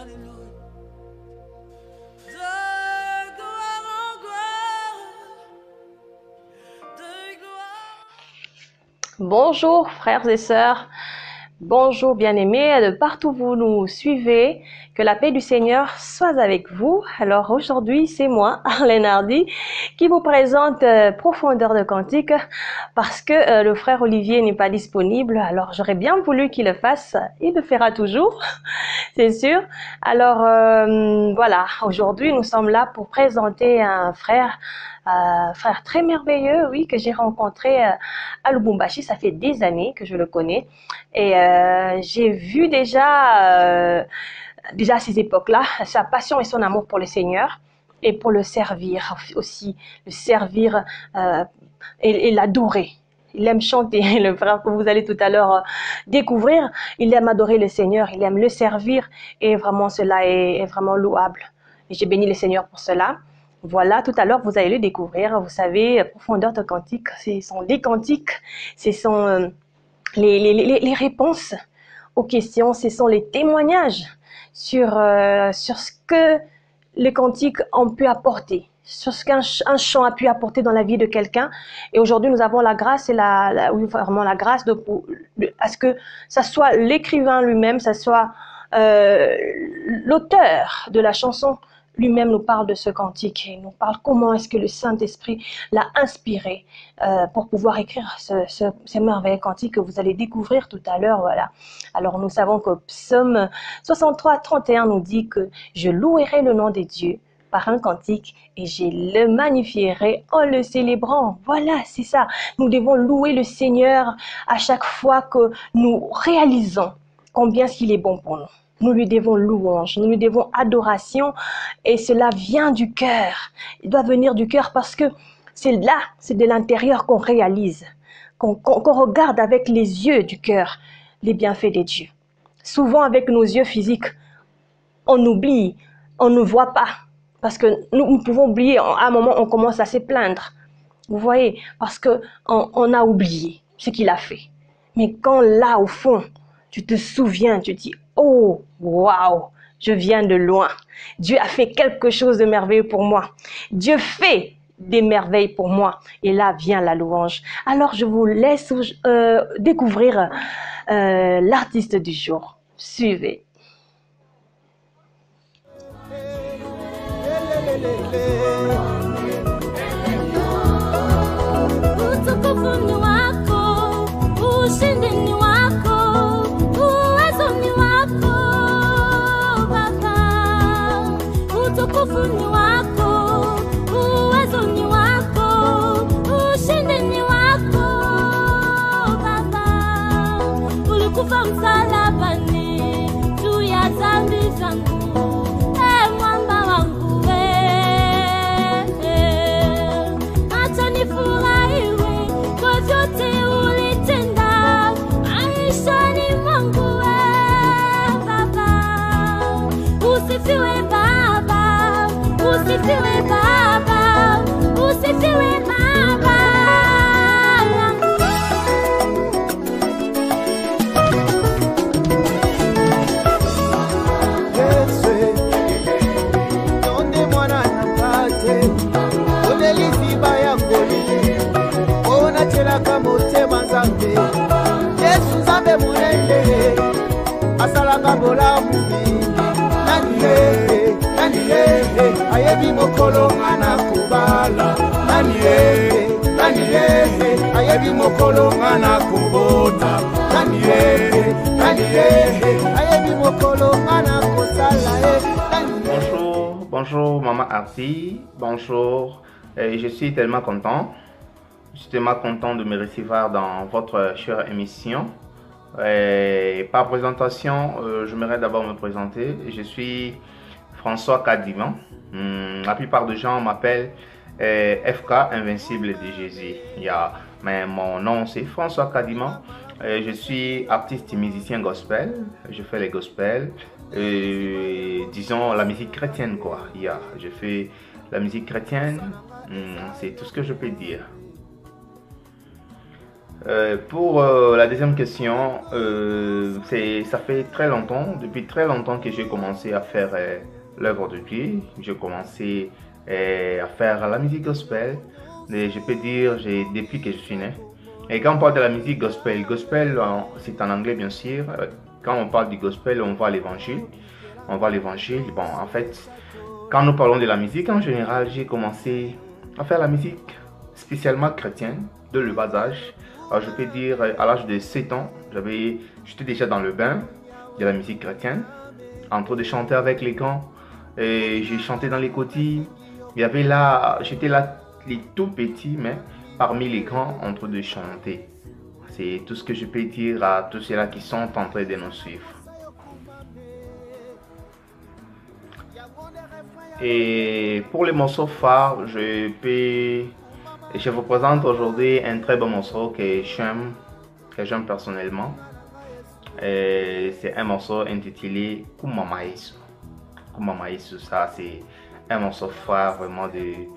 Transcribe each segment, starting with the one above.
Alléluia. Bonjour frères et sœurs, bonjour bien-aimés de partout où vous nous suivez, que la paix du Seigneur soit avec vous. Alors aujourd'hui c'est moi, Arlène Hardy, qui vous présente Profondeur de Cantique parce que le frère Olivier n'est pas disponible, alors j'aurais bien voulu qu'il le fasse, il le fera toujours, c'est sûr. Alors voilà, aujourd'hui nous sommes là pour présenter un frère très merveilleux, oui, que j'ai rencontré à Lubumbashi. Ça fait des années que je le connais et j'ai vu déjà à ces époques-là sa passion et son amour pour le Seigneur et pour le servir aussi, le servir et l'adorer. Il aime chanter, le frère que vous allez tout à l'heure découvrir. Il aime adorer le Seigneur, il aime le servir et vraiment cela est vraiment louable. Et j'ai béni le Seigneur pour cela. Voilà, tout à l'heure, vous allez le découvrir. Vous savez, Profondeur de Cantique, ce sont les cantiques, ce sont les réponses aux questions, ce sont les témoignages sur ce que les cantiques ont pu apporter, sur ce qu'un chant a pu apporter dans la vie de quelqu'un. Et aujourd'hui, nous avons la grâce et oui, vraiment la grâce à ce que ça soit l'écrivain lui-même, ça soit l'auteur de la chanson lui-même nous parle de ce cantique et nous parle comment est-ce que le Saint-Esprit l'a inspiré pour pouvoir écrire ces merveilleux cantiques que vous allez découvrir tout à l'heure. Voilà. Alors nous savons que Psaume 63, 31 nous dit que je louerai le nom de Dieu par un cantique et je le magnifierai en le célébrant. Voilà, c'est ça. Nous devons louer le Seigneur à chaque fois que nous réalisons combien il est bon pour nous. Nous lui devons louange, nous lui devons adoration et cela vient du cœur. Il doit venir du cœur parce que c'est là, c'est de l'intérieur qu'on réalise, qu'on regarde avec les yeux du cœur les bienfaits de Dieu. Souvent avec nos yeux physiques, on oublie, on ne voit pas parce que nous pouvons oublier, à un moment on commence à se plaindre. Vous voyez, parce qu'on a oublié ce qu'il a fait. Mais quand là au fond, tu te souviens, tu dis « Oh, waouh, je viens de loin. Dieu a fait quelque chose de merveilleux pour moi. Dieu fait des merveilles pour moi. » Et là vient la louange. Alors, je vous laisse découvrir l'artiste du jour. Suivez. Bonjour Maman Hardy, bonjour, je suis tellement content. Je suis tellement content de me recevoir dans votre chère émission. Par présentation, j'aimerais d'abord me présenter. Je suis François Kadiman. La plupart des gens m'appellent FK, Invincible de Jésus. Mais mon nom c'est François Kadiman. Je suis artiste et musicien gospel. Je fais les gospels. Disons la musique chrétienne quoi. Je fais la musique chrétienne. C'est tout ce que je peux dire. Pour la deuxième question, ça fait très longtemps, depuis très longtemps que j'ai commencé à faire l'œuvre de Dieu. J'ai commencé à faire la musique gospel. Et je peux dire, depuis que je suis né. Et quand on parle de la musique gospel, c'est en anglais bien sûr. Quand on parle du gospel, on voit l'évangile. On voit l'évangile. Bon, en fait, quand nous parlons de la musique en général, j'ai commencé à faire la musique spécialement chrétienne de le bas âge. Alors, je peux dire, à l'âge de 7 ans, j'étais déjà dans le bain de la musique chrétienne, en train de chanter avec les grands. Et j'ai chanté dans les côtés. J'étais là, les tout petits, mais parmi les grands, en train de chanter. C'est tout ce que je peux dire à tous ceux-là qui sont en train de nous suivre. Et pour les morceaux phares, je vous présente aujourd'hui un très bon morceau que j'aime personnellement. C'est un morceau intitulé Kumama Yesu. Kumama Yesu, ça c'est un morceau phare vraiment de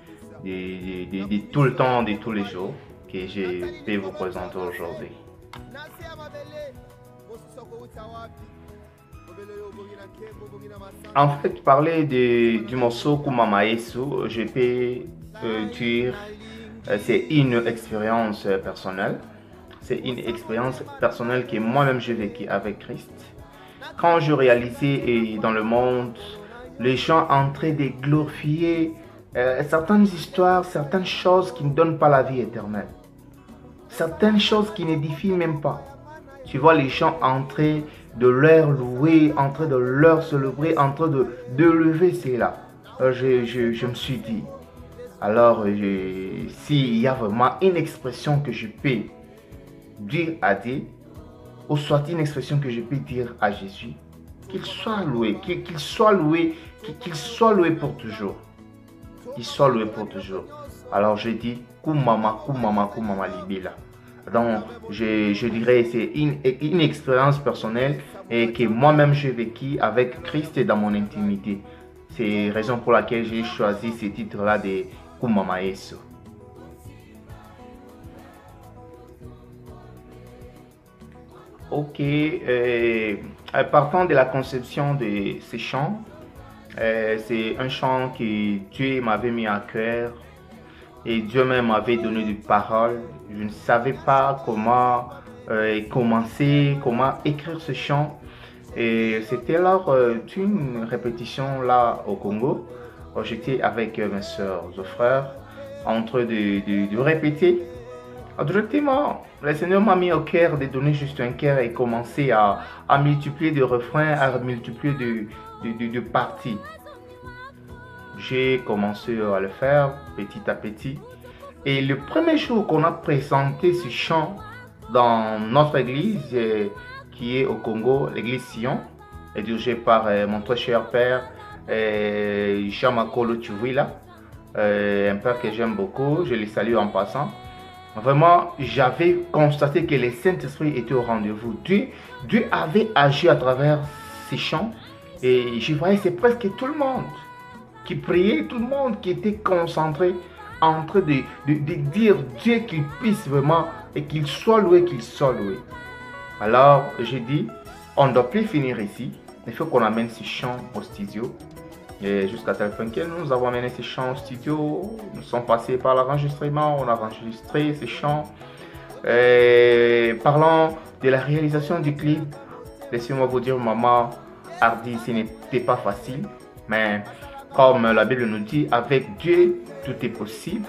tout le temps, de tous les jours que je peux vous présenter aujourd'hui. En fait, parler du morceau Kumama Yesu, je peux dire c'est une expérience personnelle. C'est une expérience personnelle que moi-même j'ai vécue avec Christ. Quand je réalisais dans le monde les gens en train de glorifier certaines histoires, certaines choses qui ne donnent pas la vie éternelle. Certaines choses qui n'édifient même pas. Tu vois les gens en train de leur louer, en train de leur célébrer, en train de lever cela. Je me suis dit, alors s'il y a vraiment une expression que je peux dire à Dieu, ou soit une expression que je peux dire à Jésus, qu'il soit loué, qu'il soit loué, qu'il soit loué pour toujours. Qu'il soit loué pour toujours. Alors je dis, Kumama, Kumama, Kumama Libela. Donc je dirais c'est une expérience personnelle et que moi-même j'ai vécu avec Christ dans mon intimité. C'est la raison pour laquelle j'ai choisi ce titre-là de Kumama Yesu. Ok, partant de la conception de ces chants, c'est un chant que Dieu m'avait mis à cœur et Dieu même m'avait donné des paroles. Je ne savais pas comment commencer, comment écrire ce chant. Et c'était lors d'une répétition là au Congo. J'étais avec mes soeurs et frères en train de répéter. Directement, le Seigneur m'a mis au cœur de donner juste un cœur et commencer à multiplier de refrains, à multiplier de parties. J'ai commencé à le faire petit à petit. Et le premier jour qu'on a présenté ce chant dans notre église, qui est au Congo, l'église Sion, est dirigée par mon très cher père, Jean-Makolo Tchouila, un père que j'aime beaucoup, je le salue en passant. Vraiment, j'avais constaté que le Saint-Esprit était au rendez-vous. Dieu avait agi à travers ces chants et je voyais c'est presque tout le monde qui priait, tout le monde qui était concentré en train de dire Dieu qu'il puisse vraiment et qu'il soit loué, qu'il soit loué. Alors, j'ai dit, on ne doit plus finir ici. Il faut qu'on amène ces chants au studio. Et jusqu'à tel point que nous avons amené ces chants au studio. Nous sommes passés par l'enregistrement, on a enregistré ces chants. Parlons de la réalisation du clip. Laissez-moi vous dire, maman Hardy, ce n'était pas facile. Mais comme la Bible nous dit, avec Dieu, tout est possible.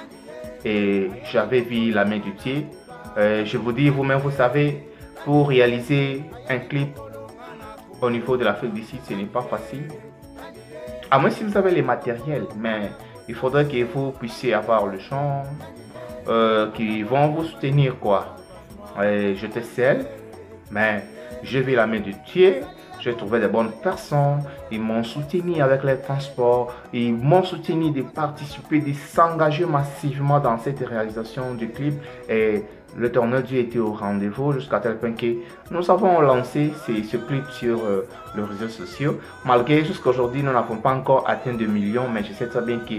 Et j'avais vu la main de Dieu. Je vous dis, vous-même, vous savez, pour réaliser un clip au niveau de l'Afrique d'ici, ce n'est pas facile. À moins si vous avez les matériels, mais il faudrait que vous puissiez avoir le chant qui vont vous soutenir quoi. J'étais seul, mais j'ai vu la main de Dieu. J'ai trouvé des bonnes personnes, ils m'ont soutenu avec les transports, ils m'ont soutenu de participer, de s'engager massivement dans cette réalisation du clip. Et l'Éternel Dieu était au rendez-vous jusqu'à tel point que nous avons lancé ce clip sur les réseaux sociaux. Malgré jusqu'à aujourd'hui, nous n'avons pas encore atteint 2 millions, mais je sais très bien que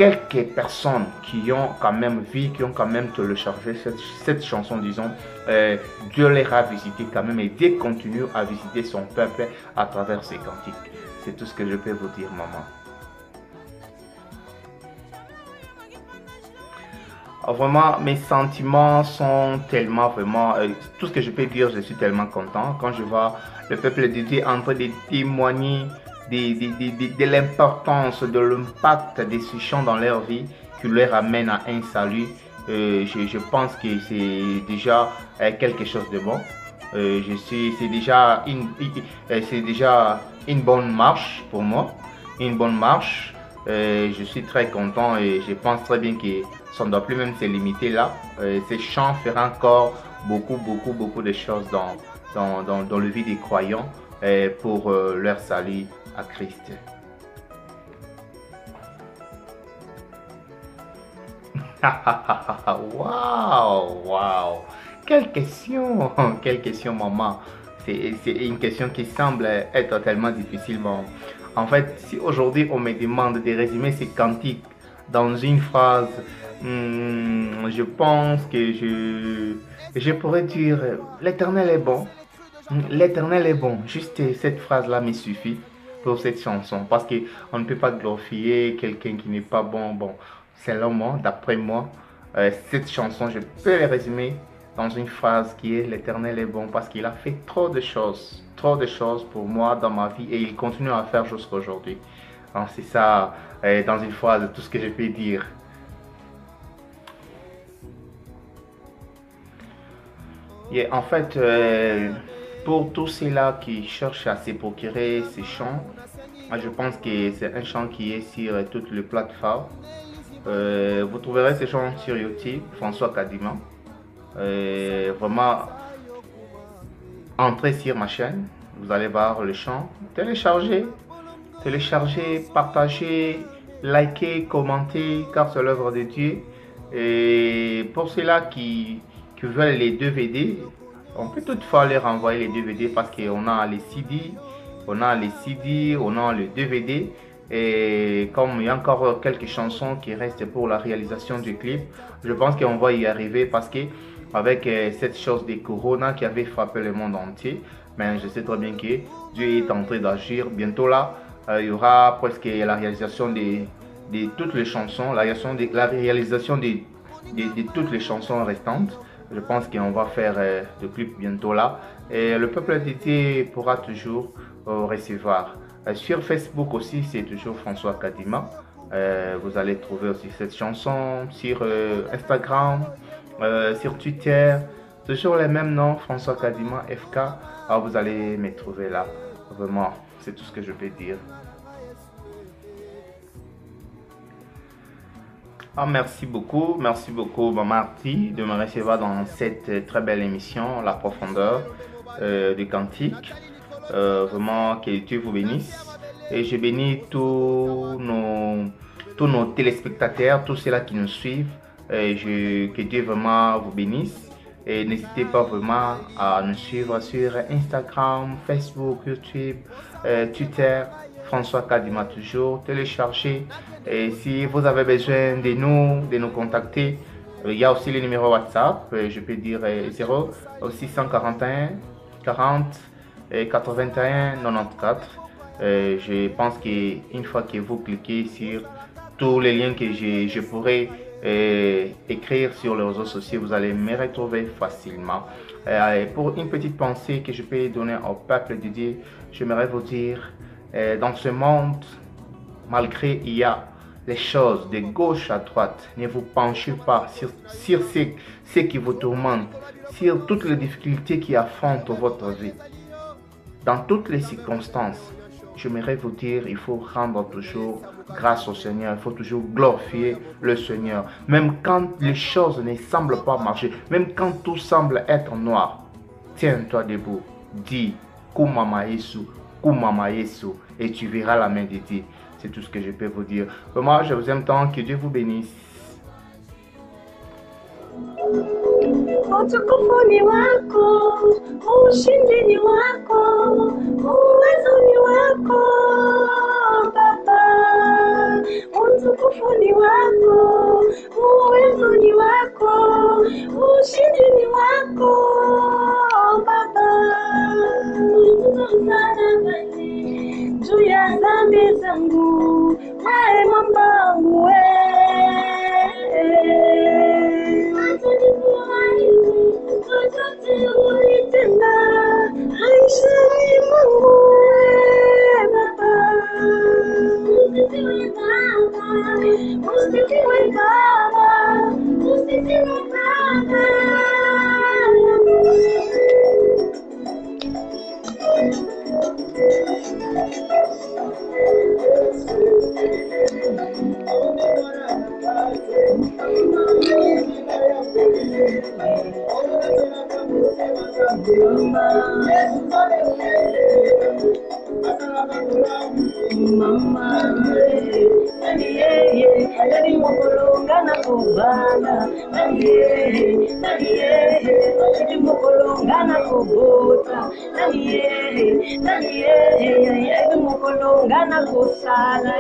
quelques personnes qui ont quand même vu, qui ont quand même téléchargé cette chanson, disons, Dieu les a visités quand même et Dieu continue à visiter son peuple à travers ses cantiques. C'est tout ce que je peux vous dire, maman. Vraiment, mes sentiments sont tellement, vraiment, tout ce que je peux dire, je suis tellement content quand je vois le peuple de Dieu en train de témoigner de l'importance, de l'impact de ce chant dans leur vie qui leur amène à un salut. Je pense que c'est déjà quelque chose de bon. C'est déjà une bonne marche pour moi, une bonne marche. Je suis très content et je pense très bien que ça ne doit plus même se limiter là. Ces chants feront encore beaucoup de choses dans le vie des croyants pour leur salut à Christ. Waouh! Quelle question, maman. C'est une question qui semble être tellement difficile. Bon. En fait, si aujourd'hui on me demande de résumer ces cantiques dans une phrase, je pense que je pourrais dire l'Éternel est bon. L'Éternel est bon. Juste cette phrase-là me suffit pour cette chanson. Parce qu'on ne peut pas glorifier quelqu'un qui n'est pas bon. Bon, selon moi, d'après moi, cette chanson, je peux la résumer dans une phrase qui est l'Éternel est bon parce qu'il a fait trop de choses pour moi dans ma vie et il continue à faire jusqu'à aujourd'hui. Donc c'est ça, dans une phrase, tout ce que je peux dire. Et en fait, pour tous ceux-là qui cherchent à se procurer ces chants, je pense que c'est un chant qui est sur toutes les plateformes. Vous trouverez ces chants sur YouTube, François Kadima. Vraiment, entrez sur ma chaîne, vous allez voir le chant, téléchargez, partagez, likez, commentez, car c'est l'œuvre de Dieu. Et pour ceux-là qui veulent les DVD, on peut toutefois leur envoyer les DVD parce qu'on a les CD, on a le DVD. Et comme il y a encore quelques chansons qui restent pour la réalisation du clip, je pense qu'on va y arriver parce que avec cette chose des corona qui avait frappé le monde entier, mais je sais très bien que Dieu est en train d'agir. Bientôt là, il y aura presque la réalisation de toutes les chansons, la réalisation de toutes les chansons restantes. Je pense qu'on va faire le clip bientôt là. Et le peuple de Dieu pourra toujours recevoir. Sur Facebook aussi, c'est toujours François Kadima. Vous allez trouver aussi cette chanson sur Instagram, sur Twitter. Toujours les mêmes noms, François Kadima, FK. Alors vous allez me trouver là. Vraiment, c'est tout ce que je peux dire. Ah, merci beaucoup, Maman Arti, de me recevoir dans cette très belle émission, La Profondeur du Cantique. Vraiment, que Dieu vous bénisse. Et je bénis tous nos téléspectateurs, tous ceux-là qui nous suivent. Que Dieu vraiment vous bénisse. Et n'hésitez pas vraiment à nous suivre sur Instagram, Facebook, YouTube, Twitter. François Kadima toujours, téléchargez. Et si vous avez besoin de nous contacter, il y a aussi le numéro WhatsApp, je peux dire 0 641 40 81 94. Je pense qu'une fois que vous cliquez sur tous les liens que je pourrais écrire sur les réseaux sociaux, vous allez me retrouver facilement. Pour une petite pensée que je peux donner au peuple de Dieu, j'aimerais vous dire, dans ce monde, malgré il y a les choses de gauche à droite, ne vous penchez pas sur ce qui vous tourmente, sur toutes les difficultés qui affrontent votre vie. Dans toutes les circonstances, j'aimerais vous dire, il faut rendre toujours grâce au Seigneur, il faut toujours glorifier le Seigneur. Même quand les choses ne semblent pas marcher, même quand tout semble être noir, tiens-toi debout, dis Kumama Yesu, et tu verras la main de Dieu. C'est tout ce que je peux vous dire. Moi, je vous aime tant, que Dieu vous bénisse. Utukufu ni wako, ushindi ni wako, uwezo ni wako Baba. Utukufu ni wako. yangu, hey mama yangu, zote ulitenda maishani mwangu, Baba. Usifiwe Baba, usifiwe Baba, usifiwe Baba. Mama, nani yeye, nani mokolonga na kubana, nani yeye, nani mokolonga na kubota, nani yeye, nani mokolonga na kusala,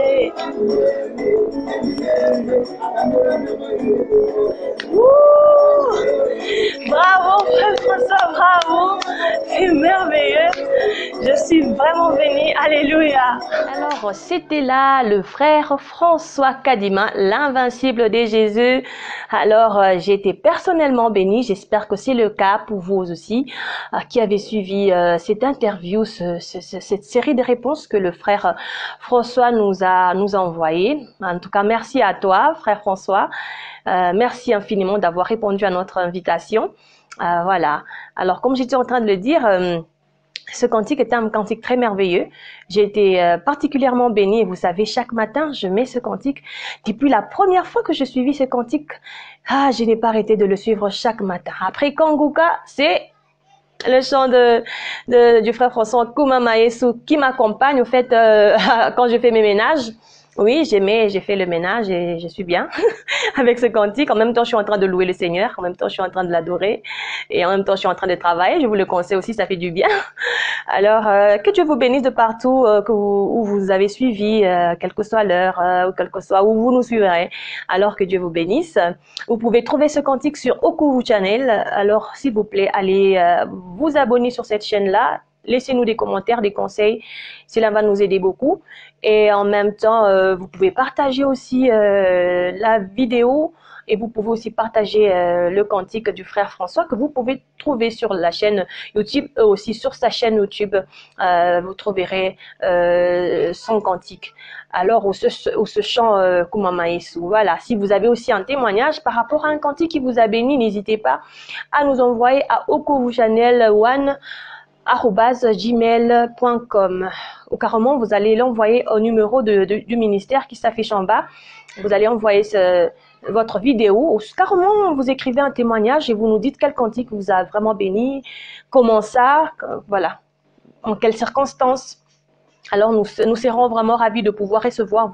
Bravo, Frère François, bravo. C'est merveilleux. Je suis vraiment bénie. Alléluia. Alors, c'était là le frère François Kadima, l'invincible de Jésus. Alors, j'ai été personnellement bénie. J'espère que c'est le cas pour vous aussi, qui avez suivi cette interview, cette série de réponses que le frère François nous a envoyées. En tout cas, merci à toi, frère François. Merci infiniment d'avoir répondu à notre invitation. Voilà. Alors, comme j'étais en train de le dire, ce cantique était un cantique très merveilleux. J'ai été particulièrement bénie. Et vous savez, chaque matin, je mets ce cantique. Depuis la première fois que je suivis ce cantique, je n'ai pas arrêté de le suivre chaque matin. Après Kanguka, c'est le chant du frère François Kumamayesu qui m'accompagne, au fait, quand je fais mes ménages. Oui, j'ai fait le ménage et je suis bien avec ce cantique. En même temps, je suis en train de louer le Seigneur. En même temps, je suis en train de l'adorer. Et en même temps, je suis en train de travailler. Je vous le conseille aussi, ça fait du bien. Alors, que Dieu vous bénisse de partout où vous avez suivi, quelle que soit l'heure, ou quel que soit où vous nous suivrez. Alors, que Dieu vous bénisse. Vous pouvez trouver ce cantique sur Okuvu Channel. Alors, s'il vous plaît, allez vous abonner sur cette chaîne-là. Laissez-nous des commentaires, des conseils. Cela va nous aider beaucoup. Et en même temps, vous pouvez partager aussi la vidéo et vous pouvez aussi partager le cantique du frère François que vous pouvez trouver sur la chaîne YouTube, aussi sur sa chaîne YouTube. Vous trouverez son cantique. Alors, ou ce chant Kumamayesu. Voilà. Si vous avez aussi un témoignage par rapport à un cantique qui vous a béni, n'hésitez pas à nous envoyer à okuvchannel1@gmail.com ou carrément vous allez l'envoyer au numéro du ministère qui s'affiche en bas. Vous allez envoyer votre vidéo ou carrément vous écrivez un témoignage et vous nous dites quel cantique vous a vraiment béni, comment ça, voilà, en quelles circonstances. Alors, nous serons vraiment ravis de pouvoir recevoir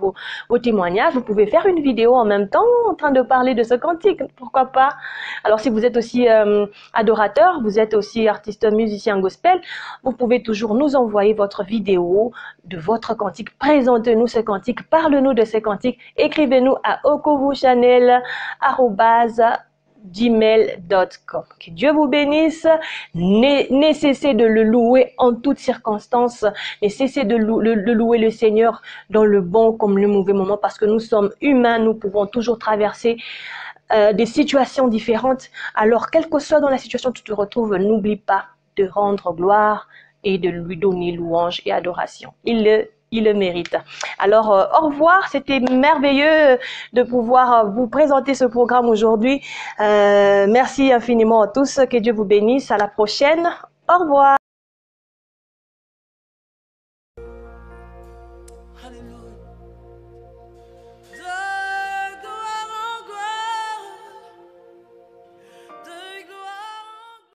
vos témoignages. Vous pouvez faire une vidéo en même temps en train de parler de ce cantique, pourquoi pas. Alors, si vous êtes aussi adorateur, vous êtes aussi artiste musicien gospel, vous pouvez toujours nous envoyer votre vidéo de votre cantique. Présentez-nous ce cantique, parle-nous de ce cantique. Écrivez-nous à okuvchannel@gmail.com. Que Dieu vous bénisse. Ne cessez de le louer en toutes circonstances. Ne cessez de louer le Seigneur dans le bon comme le mauvais moment parce que nous sommes humains. Nous pouvons toujours traverser des situations différentes. Alors, quelle que soit dans la situation où tu te retrouves, n'oublie pas de rendre gloire et de lui donner louange et adoration. Il le mérite. Alors, au revoir. C'était merveilleux de pouvoir vous présenter ce programme aujourd'hui. Merci infiniment à tous. Que Dieu vous bénisse. À la prochaine. Au revoir.